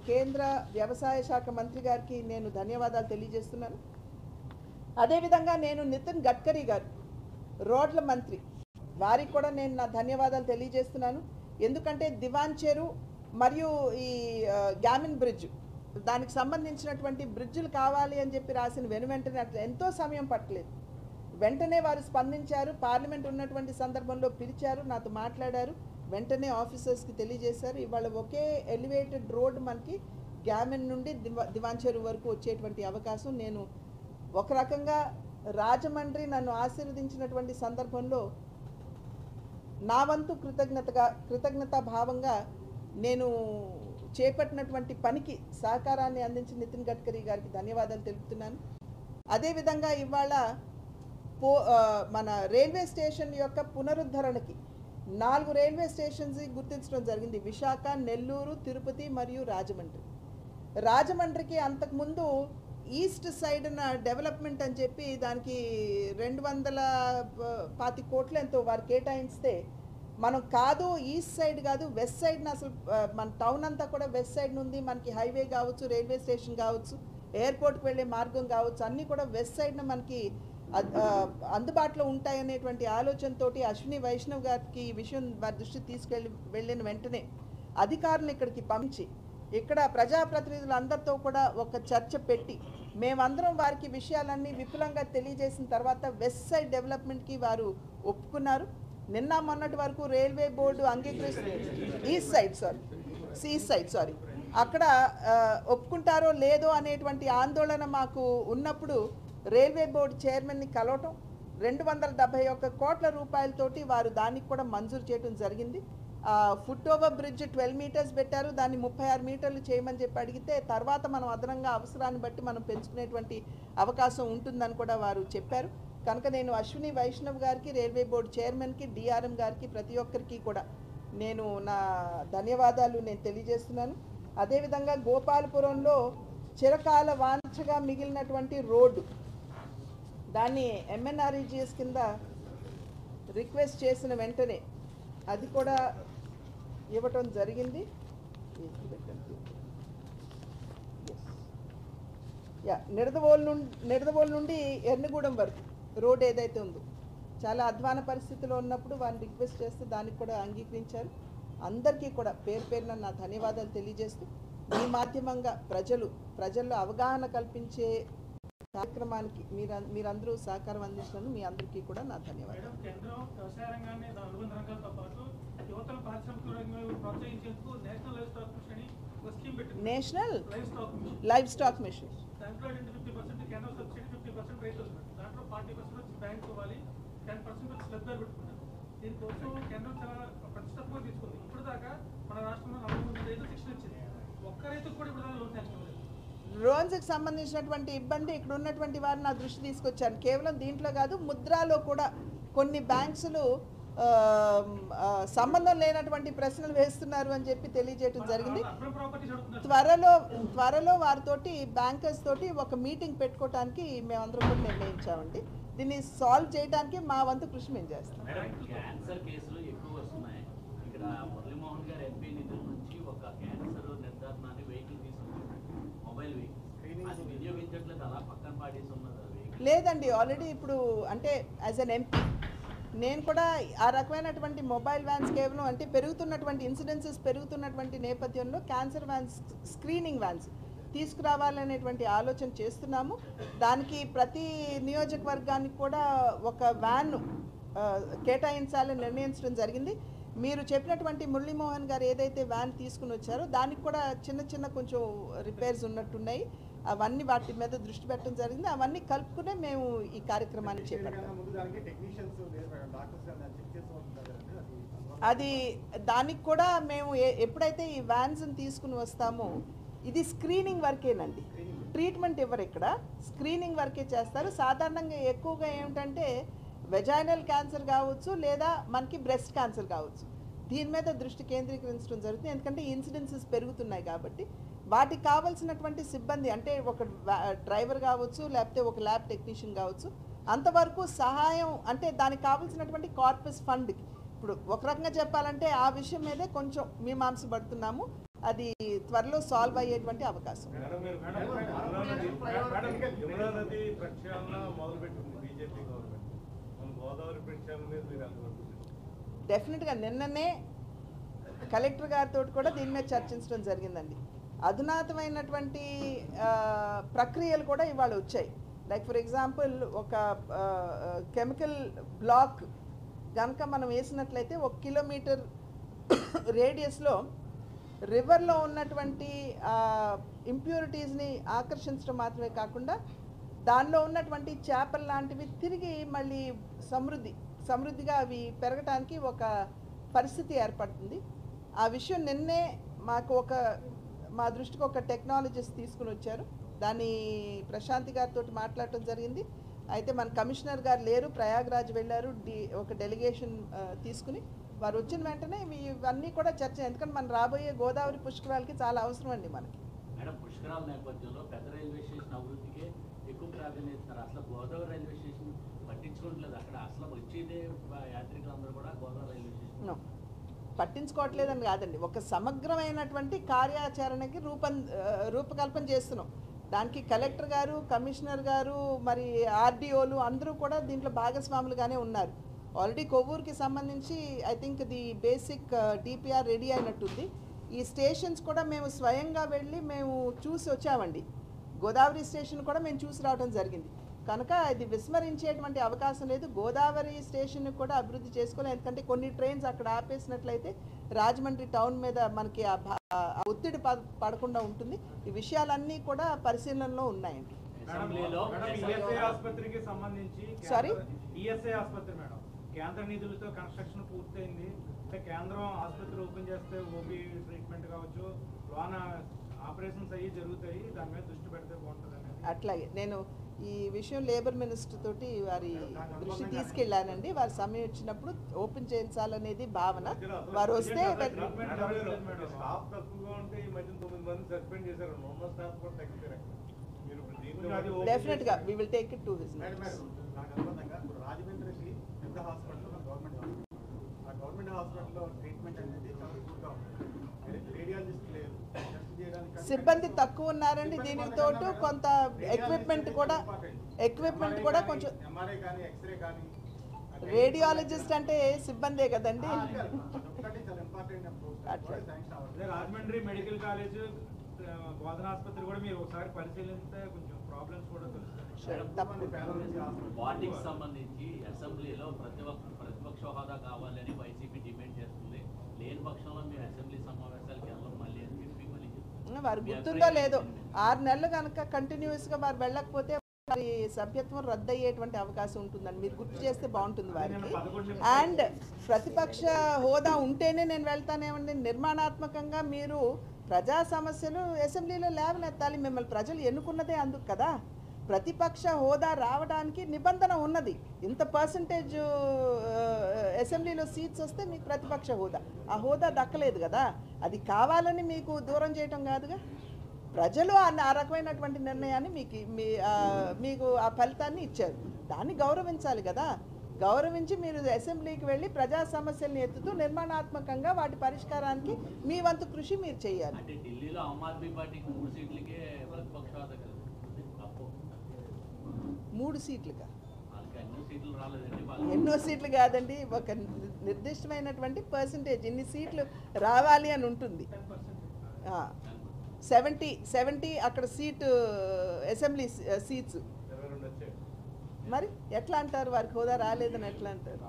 కేంద్ర వ్యవసాయ శాఖ మంత్రి గారికి నేను ధన్యవాదాలు తెలియజేస్తున్నాను. అదేవిధంగా నేను నితిన్ గడ్కరీ గారు రోడ్ల మంత్రి వారికి కూడా నేను నా ధన్యవాదాలు తెలియజేస్తున్నాను. ఎందుకంటే దివాన్ చెరు మరియు ఈ గ్యామిన్ బ్రిడ్జ్ దానికి సంబంధించినటువంటి బ్రిడ్జ్లు కావాలి అని చెప్పి రాసిన వెంటనే ఎంతో సమయం పట్టలేదు. వెంటనే వారు స్పందించారు. పార్లమెంట్ ఉన్నటువంటి సందర్భంలో పిలిచారు, నాతో మాట్లాడారు, వెంటనే ఆఫీసర్స్కి తెలియజేశారు. ఇవాళ ఒకే ఎలివేటెడ్ రోడ్ మనకి గ్యామిన్ నుండి దివాన్ చెరువు వరకు వచ్చేటువంటి అవకాశం. నేను ఒక రకంగా రాజమండ్రి నన్ను ఆశీర్వదించినటువంటి సందర్భంలో నా వంతు కృతజ్ఞతా భావంగా నేను చేపట్టినటువంటి పనికి సహకారాన్ని అందించిన నితిన్ గడ్కరీ గారికి ధన్యవాదాలు తెలుపుతున్నాను. అదేవిధంగా ఇవాళ మన రైల్వే స్టేషన్ యొక్క పునరుద్ధరణకి 4 రైల్వే స్టేషన్స్ గుర్తించడం జరిగింది. విశాఖ, నెల్లూరు, తిరుపతి మరియు రాజమండ్రికి అంతకుముందు ఈస్ట్ సైడ్ డెవలప్మెంట్ అని చెప్పి దానికి 220 కోట్లు ఎంతో వారు కేటాయిస్తే మనం కాదు ఈస్ట్ సైడ్ కాదు వెస్ట్ సైడ్ని అసలు మన టౌన్ అంతా కూడా వెస్ట్ సైడ్ నుండి మనకి హైవే కావచ్చు, రైల్వే స్టేషన్ కావచ్చు, ఎయిర్పోర్ట్కి వెళ్ళే మార్గం కావచ్చు, అన్నీ కూడా వెస్ట్ సైడ్న మనకి అందుబాటులో ఉంటాయనేటువంటి ఆలోచనతో అశ్విని వైష్ణవ్ గారికి ఈ విషయం వారి దృష్టికి వెళ్ళిన వెంటనే అధికారులు ఇక్కడికి పంపించి ఇక్కడ ప్రజాప్రతినిధులందరితో కూడా ఒక చర్చ పెట్టి మేమందరం వారికి విషయాలన్నీ విపులంగా తెలియజేసిన తర్వాత వెస్ట్ సైడ్ డెవలప్మెంట్కి వారు ఒప్పుకున్నారు. నిన్న మొన్నటి వరకు రైల్వే బోర్డు ఈస్ట్ సైడ్ అక్కడ ఒప్పుకుంటారో లేదో అనేటువంటి ఆందోళన మాకు ఉన్నప్పుడు రైల్వే బోర్డు చైర్మన్ని కలవటం 271 కోట్ల రూపాయలతోటి వారు దానికి కూడా మంజూరు చేయడం జరిగింది. ఫుట్ ఓవర్ బ్రిడ్జ్ 12 మీటర్స్ పెట్టారు, దాన్ని 36 మీటర్లు చేయమని చెప్పి అడిగితే తర్వాత మనం అదనంగా అవసరాన్ని బట్టి మనం పెంచుకునేటువంటి అవకాశం ఉంటుందని కూడా వారు చెప్పారు. కనుక నేను అశ్విని వైష్ణవ్ గారికి, రైల్వే బోర్డు చైర్మన్కి, డిఆర్ఎం గారికి ప్రతి ఒక్కరికి కూడా నేను నా ధన్యవాదాలు నేను తెలియజేస్తున్నాను. అదేవిధంగా గోపాలపురంలో చిరకాల వాంఛగా మిగిలినటువంటి రోడ్డు దాన్ని ఎంఎన్ఆర్ఈజిఎస్ కింద రిక్వెస్ట్ చేసిన వెంటనే అది కూడా ఇవ్వటం జరిగింది. నిడదవోలు నుండి ఎర్నగూడెం వరకు రోడ్ ఏదైతే ఉందో చాలా అధ్వాన పరిస్థితిలో ఉన్నప్పుడు వారిని రిక్వెస్ట్ చేస్తే దానికి కూడా అంగీకరించారు. అందరికీ కూడా పేరు పేరున నా ధన్యవాదాలు తెలియజేస్తూ ఈ మాధ్యమంగా ప్రజల్లో అవగాహన కల్పించే కార్యక్రమానికి మీరందరూ సహకారం అందించినందుకు మీ అందరికీ కూడా నా ధన్యవాదాలు. నేషనల్ లైవ్ స్టాక్ మిషన్ లోన్స్కి సంబంధించినటువంటి ఇబ్బంది ఇక్కడ ఉన్నటువంటి వారు నా దృష్టి తీసుకొచ్చాను. కేవలం దీంట్లో కాదు, ముద్రాలో కూడా కొన్ని బ్యాంక్స్లు సంబంధం లేనటువంటి ప్రశ్నలు వేస్తున్నారు అని చెప్పి తెలియజేయడం జరిగింది. త్వరలో వారితోటి బ్యాంకర్స్ తోటి ఒక మీటింగ్ పెట్టుకోవడానికి మేమందరం కూడా నిర్ణయించామండి. దీన్ని సాల్వ్ చేయడానికి మా వంతు కృషి మేము చేస్తాం. లేదండి, ఆల్రెడీ ఇప్పుడు అంటే యాజ్ అన్ ఎంపీ నేను కూడా ఆ రకమైనటువంటి మొబైల్ వ్యాన్స్ కేవలం అంటే పెరుగుతున్నటువంటి ఇన్సిడెన్సెస్ పెరుగుతున్నటువంటి నేపథ్యంలో క్యాన్సర్ వ్యాన్స్, స్క్రీనింగ్ వ్యాన్స్ తీసుకురావాలనేటువంటి ఆలోచన చేస్తున్నాము. దానికి ప్రతి నియోజకవర్గానికి కూడా ఒక వ్యాన్ కేటాయించాలని నిర్ణయించడం జరిగింది. మీరు చెప్పినటువంటి మురళీమోహన్ గారు ఏదైతే వ్యాన్ తీసుకుని వచ్చారో దానికి కూడా చిన్న కొంచెం రిపేర్స్ ఉన్నట్టున్నాయి. అవన్నీ వాటి మీద దృష్టి పెట్టడం జరిగింది. అవన్నీ కలుపుకునే మేము ఈ కార్యక్రమాన్ని చేపట్టాము. అది దానికి కూడా మేము ఎప్పుడైతే ఈ వ్యాన్స్ని తీసుకుని వస్తామో ఇది స్క్రీనింగ్ వర్కేనండి, ట్రీట్మెంట్ ఇవ్వరు. ఇక్కడ స్క్రీనింగ్ వర్కే చేస్తారు. సాధారణంగా ఎక్కువగా ఏమిటంటే వెజైనల్ క్యాన్సర్ కావచ్చు లేదా మనకి బ్రెస్ట్ క్యాన్సర్ కావచ్చు, దీని మీద దృష్టి కేంద్రీకరించడం జరుగుతుంది. ఎందుకంటే ఇన్సిడెన్సెస్ పెరుగుతున్నాయి కాబట్టి వాటికి కావాల్సినటువంటి సిబ్బంది అంటే ఒక డ్రైవర్ కావచ్చు లేకపోతే ఒక ల్యాబ్ టెక్నీషియన్ కావచ్చు, అంతవరకు సహాయం అంటే దానికి కావాల్సినటువంటి కార్పస్ ఫండ్కి ఇప్పుడు ఒక రకంగా చెప్పాలంటే ఆ విషయం మీదే కొంచెం మీమాంస పడుతున్నాము. అది త్వరలో సాల్వ్ అయ్యేటువంటి అవకాశం. డెఫినెట్గా నిన్ననే కలెక్టర్ గారితో కూడా దీని మీద చర్చించడం జరిగిందండి. అధునాతమైనటువంటి ప్రక్రియలు కూడా ఇవాళ వచ్చాయి. లైక్ ఫర్ ఎగ్జాంపుల్ ఒక కెమికల్ బ్లాక్ కనుక మనం వేసినట్లయితే 1 కిలోమీటర్ రేడియస్లో రివర్లో ఉన్నటువంటి ఇంప్యూరిటీస్ని ఆకర్షించడం మాత్రమే కాకుండా దానిలో ఉన్నటువంటి చేపలు లాంటివి తిరిగి మళ్ళీ సమృద్ధిగా అవి పెరగటానికి ఒక పరిస్థితి ఏర్పడుతుంది. ఆ విషయం నిన్నే మా దృష్టికి ఒక టెక్నాలజిస్ట్ తీసుకుని వచ్చారు. దాన్ని ప్రశాంతి గారితో మాట్లాడటం జరిగింది. అయితే మన కమిషనర్ గారు లేరు, ప్రయాగ్రాజ్ వెళ్ళారు. ఒక డెలిగేషన్ తీసుకుని వారు వచ్చిన వెంటనే ఇవన్నీ కూడా చర్చ. ఎందుకంటే మన రాబోయే గోదావరి పుష్కరాలకి చాలా అవసరం అండి మనకి. మేడం, పుష్కరాల నేపథ్యంలో పెద్ద రైల్వే స్టేషన్ అభివృద్ధికి ఎక్కువ ప్రాధాన్యత ఇస్తారు. అసలు గోదావరి రైల్వే స్టేషన్ పట్టించుకోవట్లేదు. అక్కడ అసలు వచ్చేదే యాత్రికులందరూ కూడా గోదావరి రైల్వే స్టేషన్ పట్టించుకోవట్లేదని కాదండి, ఒక సమగ్రమైనటువంటి కార్యాచరణకి రూపకల్పన చేస్తున్నాం. దానికి కలెక్టర్ గారు, కమిషనర్ గారు, మరి ఆర్డీఓలు అందరూ కూడా దీంట్లో భాగస్వాములుగానే ఉన్నారు. ఆల్రెడీ కొవ్వూరుకి సంబంధించి I think the basic DPR ready అయినట్టుంది. ఈ స్టేషన్స్ కూడా మేము స్వయంగా వెళ్ళి మేము చూసి వచ్చామండి. గోదావరి స్టేషన్ కూడా మేము చూసి రావడం జరిగింది. కనుక ఇది విస్మరించేటువంటి అవకాశం లేదు. గోదావరి స్టేషన్ కూడా అభివృద్ధి చేసుకోవాలి. ఎందుకంటే కొన్ని ట్రైన్స్ అక్కడ ఆపేసినట్లయితే రాజమండ్రి టౌన్ మీద మనకి ఒత్తిడి పడకుండా ఉంటుంది. ఈ విషయాలన్నీ కూడా పరిశీలనలో ఉన్నాయండి. సారీ, ఈఎస్ఐ ఆసుపత్రి మేడం కేంద్ర నిధులతో కన్స్ట్రక్షన్ పూర్తయింది. కేంద్రం ఆసుపత్రి ఓపెన్ చేస్తే ఓపీ ట్రీట్మెంట్ కావచ్చు, లోన ఆపరేషన్స్ అయ్యి జరుగుతాయి. దాని మీద దృష్టి పెడితే బాగుంటుంది. అట్లాగే నేను ఈ విషయం లేబర్ మినిస్టర్ తోటి వారి దృష్టి తీసుకెళ్ళానండి. వారి సమయం వచ్చినప్పుడు ఓపెన్ చేయించాలనేది భావన. వారు వస్తే డెఫినెట్గా we will take it to his notice. సిబ్బంది తక్కువ ఉన్నారండి. దీనితో కొంత ఎక్విప్మెంట్ కూడా కొంచెం రేడియాలజిస్ట్ అంటే సిబ్బందే కదండి. రాజమండ్రి మెడికల్ కాలేజ్, బోధన ఆసుపత్రి కూడా మీరు ఒకసారి పరిశీలిస్తే కొంచెం ప్రాబ్లమ్స్ కూడా వాటికి సంబంధించి అసెంబ్లీలో ప్రతిపక్ష హోదా కావాలని వైసీపీ డిమాండ్ చేస్తుంది. లేని పక్షంలో మీరు అసెంబ్లీ సమావేశాలకు వెళ్ళడం మళ్ళీ అని చెప్పి వారు గుర్తుందో లేదో 6 నెలలు కనుక కంటిన్యూస్గా వారు వెళ్ళకపోతే వారి సభ్యత్వం రద్దయ్యేటువంటి అవకాశం ఉంటుందని మీరు గుర్తు చేస్తే బాగుంటుంది వారికి. అండ్ ప్రతిపక్ష హోదా ఉంటేనే నేను వెళ్తానేమండి. నిర్మాణాత్మకంగా మీరు ప్రజా సమస్యలు అసెంబ్లీలో లేవనెత్తాలి. మిమ్మల్ని ప్రజలు ఎన్నుకున్నదే అందుకు కదా. ప్రతిపక్ష హోదా రావడానికి నిబంధన ఉన్నది. ఇంత పర్సంటేజ్ అసెంబ్లీలో సీట్స్ వస్తే మీకు ప్రతిపక్ష హోదా, ఆ హోదా దక్కలేదు కదా. అది కావాలని మీకు దూరం చేయటం కాదుగా. ప్రజలు ఆ రకమైనటువంటి నిర్ణయాన్ని మీకు ఆ ఫలితాన్ని ఇచ్చారు. దాన్ని గౌరవించాలి కదా. గౌరవించి మీరు అసెంబ్లీకి వెళ్ళి ప్రజా సమస్యల్ని ఎత్తుతూ నిర్మాణాత్మకంగా వాటి పరిష్కారానికి మీ వంతు కృషి మీరు చేయాలి. అంటే ఢిల్లీలో ఆమ్ ఆద్మీ పార్టీకి 3 సీట్లకే ప్రతిపక్ష హోదా కదా. 3 సీట్లుగా రాలేదండి. ఎన్నో సీట్లు కాదండి, ఒక నిర్దిష్టమైనటువంటి పర్సంటేజ్ ఇన్ని సీట్లు రావాలి అని ఉంటుంది. 70 అక్కడ సీటు అసెంబ్లీ సీట్స్. మరి ఎట్లా అంటారు వారికి హోదా రాలేదని ఎట్లా అంటారు?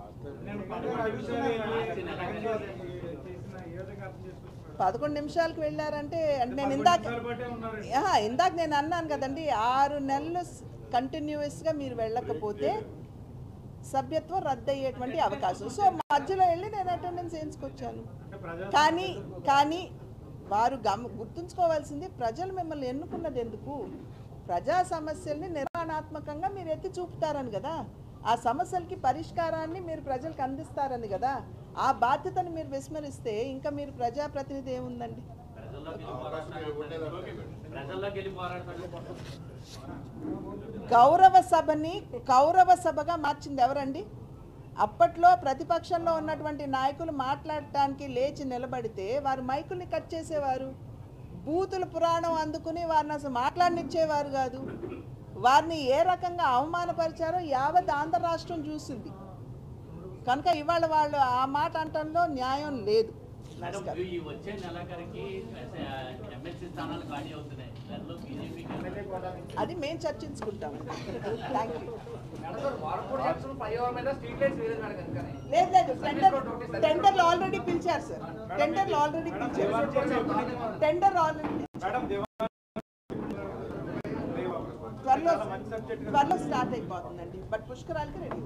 11 నిమిషాలకు వెళ్ళారంటే నేను ఇందాక నేను అన్నాను కదండి, 6 నెలలు కంటిన్యూస్గా మీరు వెళ్ళకపోతే సభ్యత్వం రద్దయ్యేటువంటి అవకాశం. సో మధ్యలో వెళ్ళి నేను అటెండెన్స్ వేయించుకొచ్చాను. కానీ వారు గుర్తుంచుకోవాల్సింది, ప్రజలు మిమ్మల్ని ఎన్నుకున్నది ఎందుకు? ప్రజా సమస్యల్ని నిర్మాణాత్మకంగా మీరు ఎత్తి చూపుతారని కదా. ఆ సమస్యలకి పరిష్కారాన్ని మీరు ప్రజలకు అందిస్తారని కదా. ఆ బాధ్యతను మీరు విస్మరిస్తే ఇంకా మీరు ప్రజాప్రతినిధి ఏముందండి? కౌరవ సభగా మార్చింది ఎవరండి? అప్పట్లో ప్రతిపక్షంలో ఉన్నటువంటి నాయకులు మాట్లాడటానికి లేచి నిలబడితే వారు మైకుల్ని కట్ చేసేవారు. బూతుల పురాణం అందుకుని వారిని అసలు మాట్లాడనిచ్చేవారు కాదు. వారిని ఏ రకంగా అవమానపరిచారో యావత్ ఆంధ్ర రాష్ట్రం చూసింది. కనుక ఇవాళ వాళ్ళు ఆ మాట అంటంలో న్యాయం లేదు. మేడం, ఈ వచ్చే నెలాఖరికి ఎమ్మెల్సీ స్థానాలు ఖాళీ అవుతున్నాయి. దానిలో బీజేపీకి అది మేము చర్చించుకుంటాం. Thank you. లేదు లేదు, టెండర్లు ఆల్రెడీ పిలిచారు సార్. టెండర్ ఆల్రెడీ త్వరలో స్టార్ట్ అయిపోతుందండి. బట్ పుష్కరాలకి రెడీ.